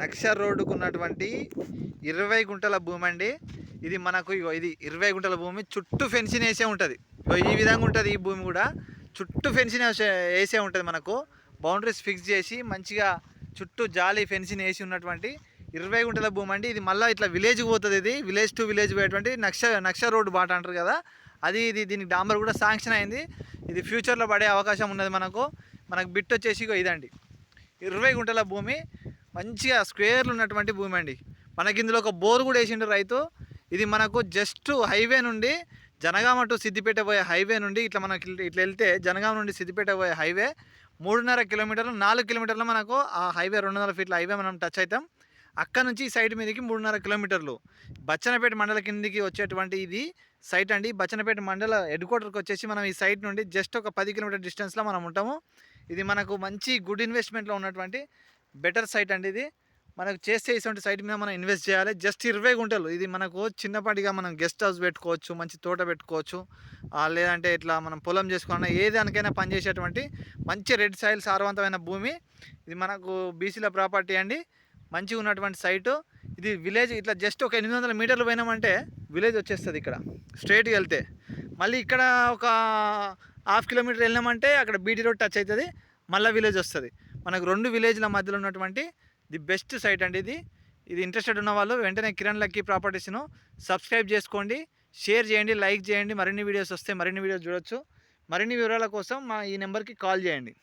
నక్షర్ రోడ్డుకు ఉన్నటువంటి 20 గుంటల భూమి అండి. ఇది మనకు ఇది 20 గుంటల భూమి చుట్టూ ఫెన్సింగ్ వేసే ఉంటుంది. ఈ విధంగా ఉంటుంది. ఈ భూమి కూడా చుట్టూ ఫెన్సింగ్ వేసే ఉంటుంది. మనకు బౌండరీస్ ఫిక్స్ చేసి మంచిగా చుట్టూ జాలి ఫెన్సింగ్ వేసి ఉన్నటువంటి 20 గుంటల భూమి అండి. ఇది మళ్ళీ ఇట్లా విలేజ్కి పోతుంది. ఇది విలేజ్ టు విలేజ్ పోయేటువంటి నక్షర్ రోడ్డు బాట అంటారు కదా, అది ఇది. దీనికి డాంబర్ కూడా శాంక్షన్ అయింది. ఇది ఫ్యూచర్లో పడే అవకాశం ఉన్నది. మనకు బిట్ వచ్చేసి ఇదండి, 20 గుంటల భూమి, మంచిగా స్క్వేర్లు ఉన్నటువంటి భూమి అండి. మనకి ఇందులో ఒక బోర్ కూడా వేసిండు రైతు. ఇది మనకు జస్ట్ హైవే నుండి జనగామ టు సిద్దిపేట పోయే హైవే నుండి ఇట్లా మనకి ఇట్లా వెళ్తే జనగామ నుండి సిద్దిపేట పోయే హైవే 3.5 కిలోమీటర్లు, 4 కిలోమీటర్లు మనకు ఆ హైవే 200 ఫీట్ల హైవే మనం టచ్ అవుతాం. అక్కడ నుంచి ఈ సైట్ మీదకి 3.5 కిలోమీటర్లు బచ్చన్నపేట మండల కిందికి వచ్చేటువంటి ఇది సైట్ అండి. బచ్చన్నపేట మండల హెడ్ క్వార్టర్కి వచ్చేసి మనం ఈ సైట్ నుండి జస్ట్ ఒక 10 కిలోమీటర్ డిస్టెన్స్లో మనం ఉంటాము. ఇది మనకు మంచి గుడ్ ఇన్వెస్ట్మెంట్లో ఉన్నటువంటి బెటర్ సైట్ అండి. ఇది మనకు చేస్తే ఇటువంటి సైట్ మీద మనం ఇన్వెస్ట్ చేయాలి. జస్ట్ 20 గుంటలు. ఇది మనకు చిన్నపాటిగా మనం గెస్ట్ హౌస్ పెట్టుకోవచ్చు, మంచి తోట పెట్టుకోవచ్చు, లేదంటే ఇట్లా మనం పొలం చేసుకోవాలన్నా ఏ దానికైనా పనిచేసేటువంటి మంచి రెడ్ సాయిల్ సారవంతమైన భూమి. ఇది మనకు బీసీల ప్రాపర్టీ అండి. మంచిగా ఉన్నటువంటి సైటు. ఇది విలేజ్ ఇట్లా జస్ట్ ఒక 800 మీటర్లు పోయినామంటే విలేజ్ వచ్చేస్తుంది. ఇక్కడ స్ట్రైట్గా వెళ్తే మళ్ళీ ఇక్కడ ఒక 1/2 కిలోమీటర్ వెళ్ళినామంటే అక్కడ బీటీ రోడ్ టచ్ అవుతుంది, మళ్ళీ విలేజ్ వస్తుంది. మనకు 2 విలేజ్ల మధ్యలో ఉన్నటువంటి ది బెస్ట్ సైట్ అండి ఇది. ఇంట్రెస్టెడ్ ఉన్న వాళ్ళు వెంటనే కిరణ్ లక్కీ ప్రాపర్టీస్ను సబ్స్క్రైబ్ చేసుకోండి, షేర్ చేయండి, లైక్ చేయండి. మరిన్ని వీడియోస్ వస్తే మరిన్ని వీడియోస్ చూడొచ్చు. మరిన్ని వివరాల కోసం ఈ నెంబర్కి కాల్ చేయండి.